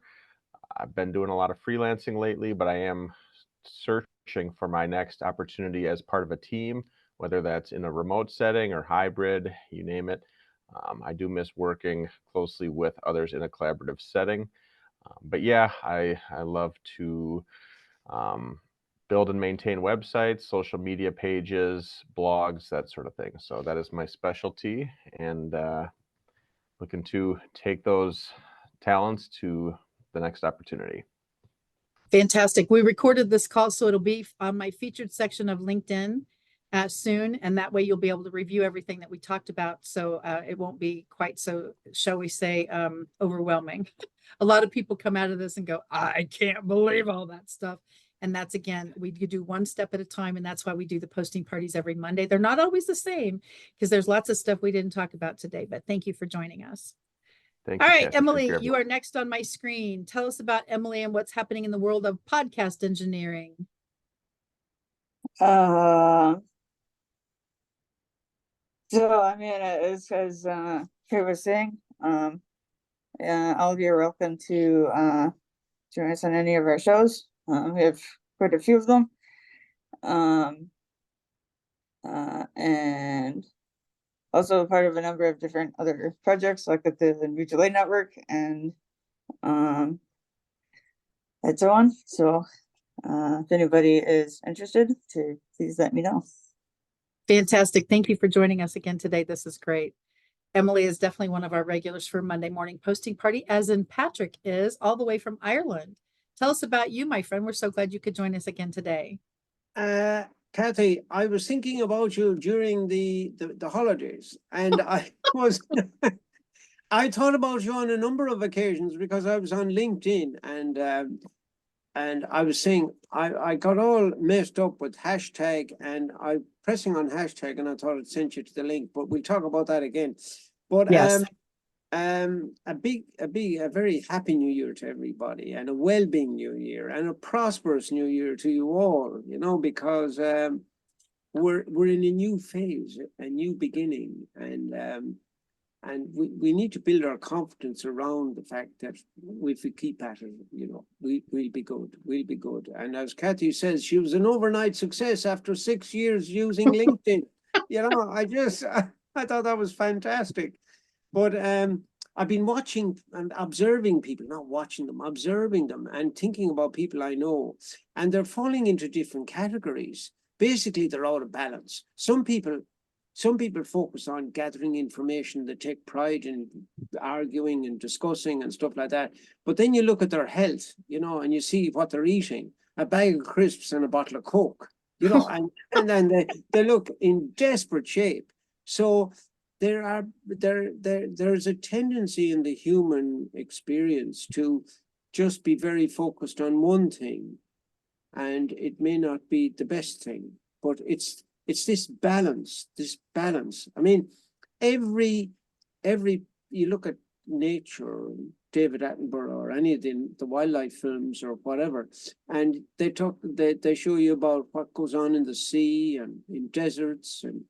I've been doing a lot of freelancing lately, but I am searching for my next opportunity as part of a team, whether that's in a remote setting or hybrid, you name it. I do miss working closely with others in a collaborative setting. But yeah, I love to build and maintain websites, social media pages, blogs, that sort of thing. So that is my specialty, and looking to take those talents to the next opportunity. Fantastic. We recorded this call, so it'll be on my featured section of LinkedIn soon, and that way you'll be able to review everything that we talked about. So it won't be quite so, shall we say, overwhelming. A lot of people come out of this and go, I can't believe all that stuff. And that's, again, we do one step at a time. And that's why we do the posting parties every Monday. They're not always the same, because there's lots of stuff we didn't talk about today, but thank you for joining us. Thank All you, right, Kathy. Emily, Take care, you are next on my screen. Tell us about Emily and what's happening in the world of podcast engineering. So I mean, as Kate was saying, all of you are welcome to join us on any of our shows. We have quite a few of them, and also part of a number of different other projects, like with the Mutual Aid Network and so on. So if anybody is interested, to please let me know. Fantastic. Thank you for joining us again today. This is great. Emily is definitely one of our regulars for Monday morning posting party, as in Patrick is all the way from Ireland. Tell us about you, my friend. We're so glad you could join us again today. Kathy, I was thinking about you during the holidays, and I was I thought about you on a number of occasions, because I was on LinkedIn, and I was saying I got all messed up with hashtag, and I pressing on hashtag, and I thought I'd sent you to the link, but we'll talk about that again. But yes. A very happy new year to everybody, and a well-being new year, and a prosperous new year to you all, you know, because we're in a new phase, a new beginning, and And we need to build our confidence around the fact that if we keep at it, we'll be good. We'll be good. And as Kathy says, she was an overnight success after 6 years using LinkedIn. I thought that was fantastic. But I've been watching and observing people, not watching them, observing them and thinking about people I know, and they're falling into different categories. Basically, they're out of balance. Some people focus on gathering information, they take pride in arguing and discussing and stuff like that. But then you look at their health, and you see what they're eating, a bag of crisps and a bottle of Coke, and then they look in desperate shape. So there's a tendency in the human experience to just be very focused on one thing, and it may not be the best thing, but it's this balance. I mean, every you look at nature, David Attenborough, or any of the wildlife films or whatever, and they show you about what goes on in the sea and in deserts and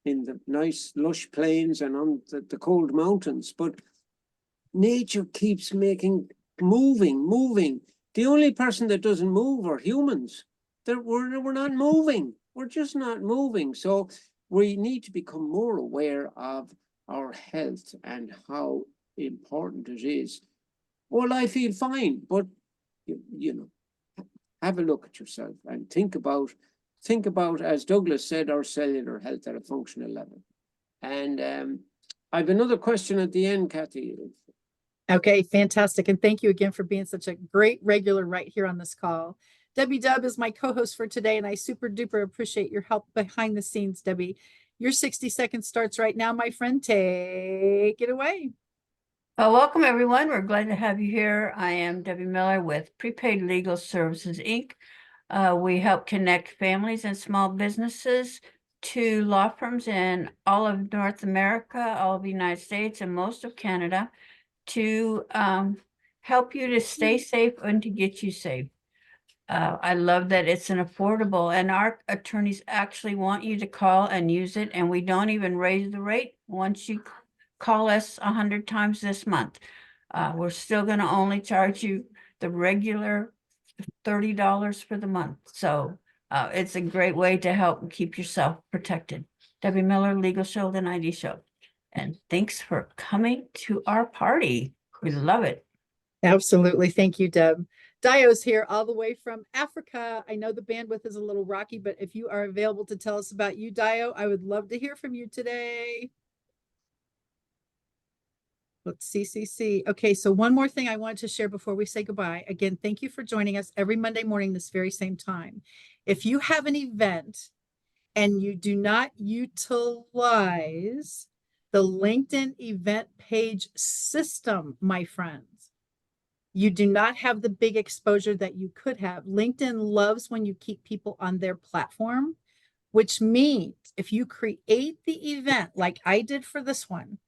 in the nice lush plains and on the cold mountains. But nature keeps moving. The only person that doesn't move are humans. We're not moving. We're just not moving. So we need to become more aware of our health and how important it is. Well, I feel fine, but have a look at yourself and think about, as Douglas said, our cellular health at a functional level. And I have another question at the end, Kathy. Okay, fantastic. And thank you again for being such a great regular right here on this call. Debbie Dubb is my co-host for today, and I super duper appreciate your help behind the scenes, Debbie. Your 60 seconds starts right now, my friend. Take it away. Welcome, everyone. We're glad to have you here. I am Debbie Miller with Prepaid Legal Services, Inc. We help connect families and small businesses to law firms in all of North America, all of the United States, and most of Canada to help you to stay safe and to get you safe. I love that it's an affordable, and our attorneys actually want you to call and use it, and we don't even raise the rate once you call us 100 times this month. We're still going to only charge you the regular $30 for the month. So it's a great way to help keep yourself protected. Debbie Miller, Legal Shield and ID Shield. And thanks for coming to our party. We love it. Absolutely. Thank you, Deb. Dio's here all the way from Africa. I know the bandwidth is a little rocky, but if you are available to tell us about you, Dio, I would love to hear from you today. Let's see. Okay, so one more thing I wanted to share before we say goodbye. Again, thank you for joining us every Monday morning, this very same time. If you have an event and you do not utilize the LinkedIn event page system, my friends, you do not have the big exposure that you could have. LinkedIn loves when you keep people on their platform, which means if you create the event like I did for this one,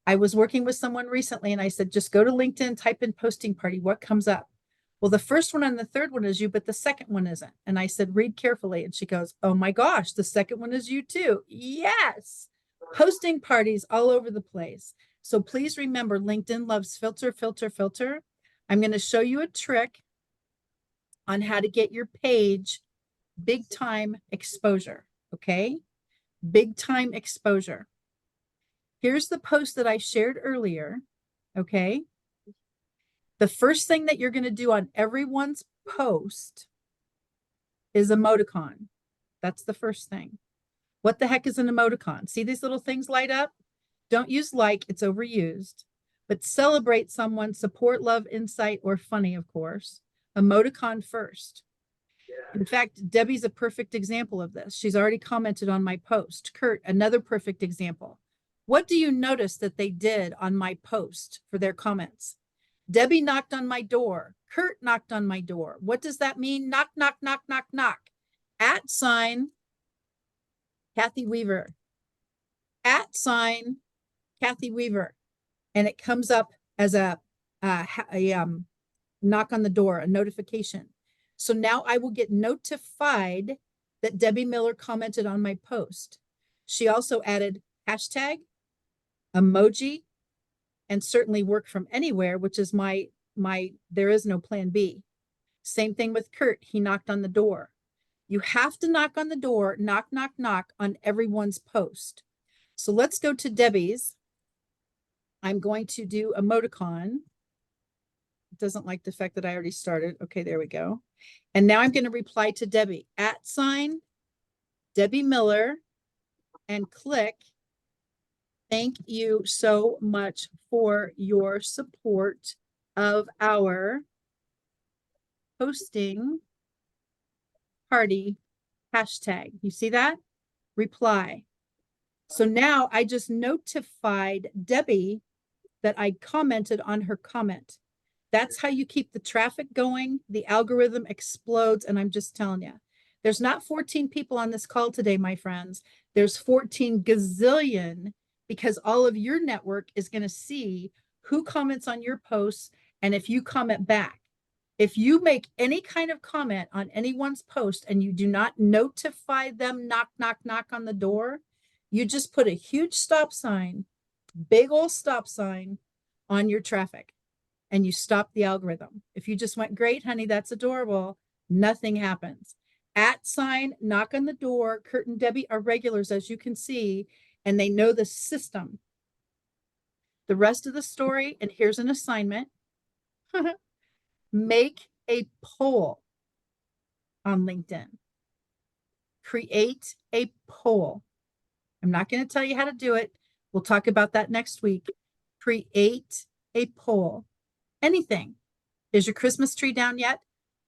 I was working with someone recently and I said, just go to LinkedIn, type in posting party, what comes up? Well, the first one and the third one is you, but the second one isn't. And I said, read carefully. And she goes, oh my gosh, the second one is you too. Yes, posting parties all over the place. So please remember, LinkedIn loves filter, filter, filter. I'm going to show you a trick on how to get your page big time exposure. Okay. Big time exposure. Here's the post that I shared earlier. Okay. The first thing that you're going to do on everyone's post is emoticon. That's the first thing. What the heck is an emoticon? See these little things light up? Don't use like, it's overused. But celebrate someone, support, love, insight, or funny, of course. Emoticon first. In fact, Debbie's a perfect example of this. She's already commented on my post. Kurt, another perfect example. What do you notice that they did on my post for their comments? Debbie knocked on my door. Kurt knocked on my door. What does that mean? Knock, knock, knock, knock, knock. @ Kathy Weaver. @ Kathy Weaver. And it comes up as a knock on the door, a notification. So now I will get notified that Debbie Miller commented on my post. She also added hashtag, emoji, and certainly work from anywhere, which is my, there is no plan B. Same thing with Kurt. He knocked on the door. You have to knock on the door, knock, knock, knock on everyone's post. So let's go to Debbie's. I'm going to do emoticon. It doesn't like the fact that I already started. Okay, there we go. And now I'm going to reply to Debbie, @ Debbie Miller, and click. Thank you so much for your support of our posting party hashtag. You see that? Reply. So now I just notified Debbie that I commented on her comment. That's how you keep the traffic going. The algorithm explodes. And I'm just telling you, there's not 14 people on this call today, my friends. There's 14 gazillion, because all of your network is going to see who comments on your posts and if you comment back. If you make any kind of comment on anyone's post and you do not notify them, knock, knock, knock on the door, you just put a huge stop sign, big old stop sign on your traffic, and you stop the algorithm. If you just went, great, honey, that's adorable, nothing happens. @ knock on the door. Kurt and Debbie are regulars, as you can see, and they know the system. The rest of the story, and here's an assignment. Make a poll on LinkedIn. Create a poll. I'm not going to tell you how to do it. We'll talk about that next week. Create a poll. Anything. Is your Christmas tree down yet?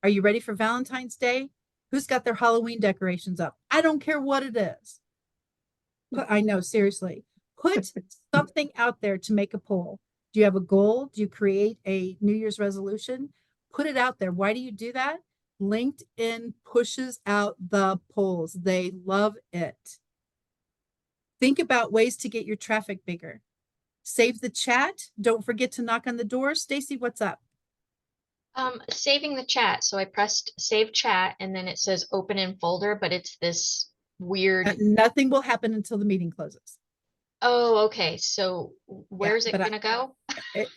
Are you ready for Valentine's Day? Who's got their Halloween decorations up? I don't care what it is. But I know, seriously. Put something out there to make a poll. Do you have a goal? Do you create a New Year's resolution? Put it out there. Why do you do that? LinkedIn pushes out the polls. They love it. Think about ways to get your traffic bigger. Save the chat. Don't forget to knock on the door. Stacy, what's up? Saving the chat. So I pressed save chat and then it says open in folder, but it's this weird. Nothing will happen until the meeting closes. Oh, okay. So where's it but gonna go?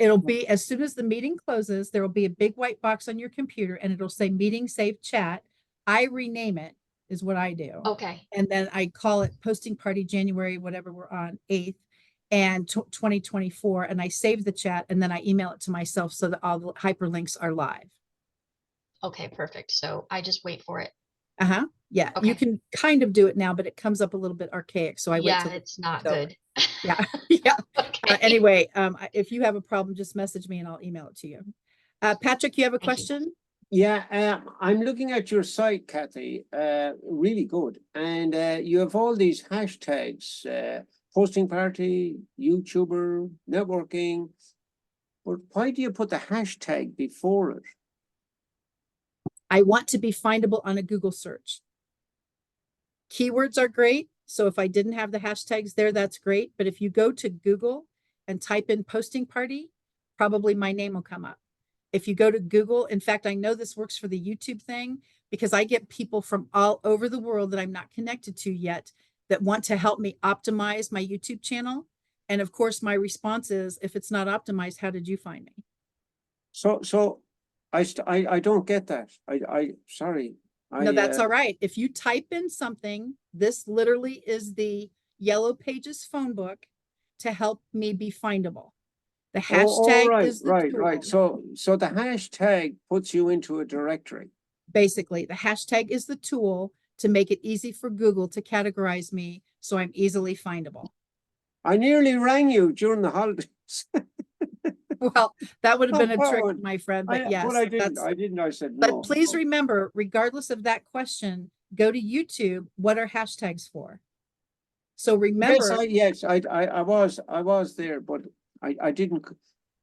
It'll be as soon as the meeting closes, there will be a big white box on your computer and it'll say meeting save chat. I rename it is what I do. Okay. And then I call it posting party January, whatever we're on, 8th and 2024. And I save the chat and then I email it to myself so that all the hyperlinks are live. Okay, perfect. So I just wait for it. Uh-huh. Yeah. You Okay. can kind of do it now, but it comes up a little bit archaic. So I wait Yeah, till it's not it's over. good. Yeah. Yeah. Okay. Anyway, if you have a problem, just message me and I'll email it to you. Patrick, you have a Thank you. question? Yeah, I'm looking at your site, Kathy. Really good. And you have all these hashtags, posting party, YouTuber, networking. But why do you put the hashtag before it? I want to be findable on a Google search. Keywords are great. So if I didn't have the hashtags there, that's great. But if you go to Google and type in posting party, probably my name will come up. If you go to Google, in fact, I know this works for the YouTube thing because I get people from all over the world that I'm not connected to yet that want to help me optimize my YouTube channel. And of course, my response is, if it's not optimized, how did you find me? So I don't get that. Sorry. No, that's all right. If you type in something, this literally is the Yellow Pages phone book to help me be findable. The hashtag right, is the right. tool. So the hashtag puts you into a directory. Basically, the hashtag is the tool to make it easy for Google to categorize me so I'm easily findable. I nearly rang you during the holidays. Well, that would have been a trick, my friend, but yes. But I didn't. that's- I said But no. please remember, regardless of that question, go to YouTube. What are hashtags for? So remember, Yes, I was there, but I didn't.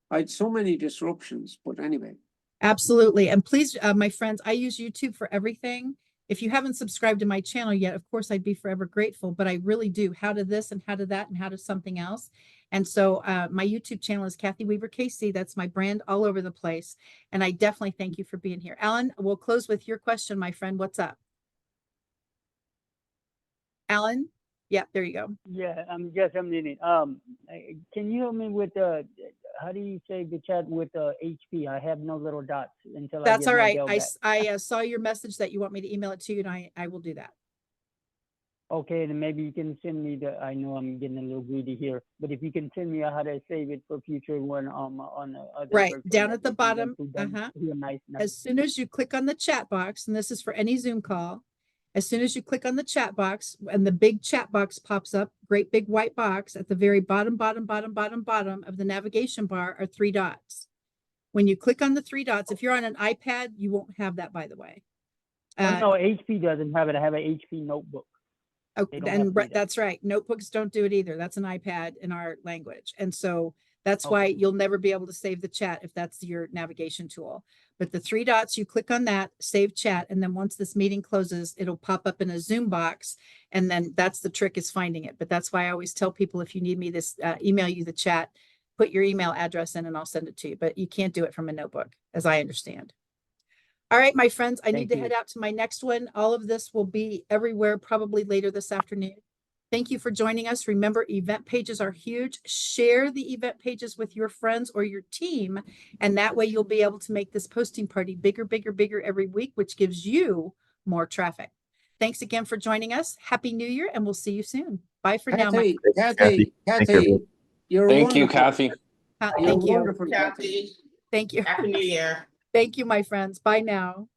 I had so many disruptions, but anyway. absolutely. And please, my friends, I use YouTube for everything. If you haven't subscribed to my channel yet, of course, I'd be forever grateful, but I really do. How to this and how to that and how to something else. And so my YouTube channel is Kathy Weaver KC. That's my brand all over the place. And I definitely thank you for being here. Alan, we'll close with your question, my friend. What's up? Alan, Yeah, there you go. Yeah, yes, I'm in it. Can you help me with how do you say the chat with HP? I have no little dots until I That's get all my right. Dell back. I saw your message that you want me to email it to you, and I will do that. Okay, then maybe you can send me I know I'm getting a little greedy here, but if you can send me how to save it for future when on the other Right, virtual down at the networking, bottom. that'd be done here, nice. As soon as you click on the chat box, and this is for any Zoom call, as soon as you click on the chat box and the big chat box pops up, great big white box at the very bottom of the navigation bar are 3 dots. When you click on the 3 dots, if you're on an iPad, you won't have that, by the way. Oh, no, HP doesn't have it. I have an HP notebook. Oh, They don't have and 3 dots. that's right. Notebooks don't do it either. That's an iPad in our language. And so that's Okay. why you'll never be able to save the chat if that's your navigation tool. But the 3 dots, you click on that, save chat, and then once this meeting closes, it'll pop up in a Zoom box. And then that's the trick, is finding it. But that's why I always tell people, if you need me this, email you the chat, put your email address in and I'll send it to you. But you can't do it from a notebook, as I understand. All right, my friends, I need Thank to you. head out to my next one. All of this will be everywhere probably later this afternoon. Thank you for joining us. Remember, event pages are huge. Share the event pages with your friends or your team, and that way you'll be able to make this posting party bigger, bigger, bigger every week, which gives you more traffic. Thanks again for joining us. Happy New Year, and we'll see you soon. Bye for now. Kathy, you're Thank you, wonderful. Kathy. You're Thank you. wonderful, Kathy. Kathy, Thank you. Happy New Year. Thank you, my friends. Bye now.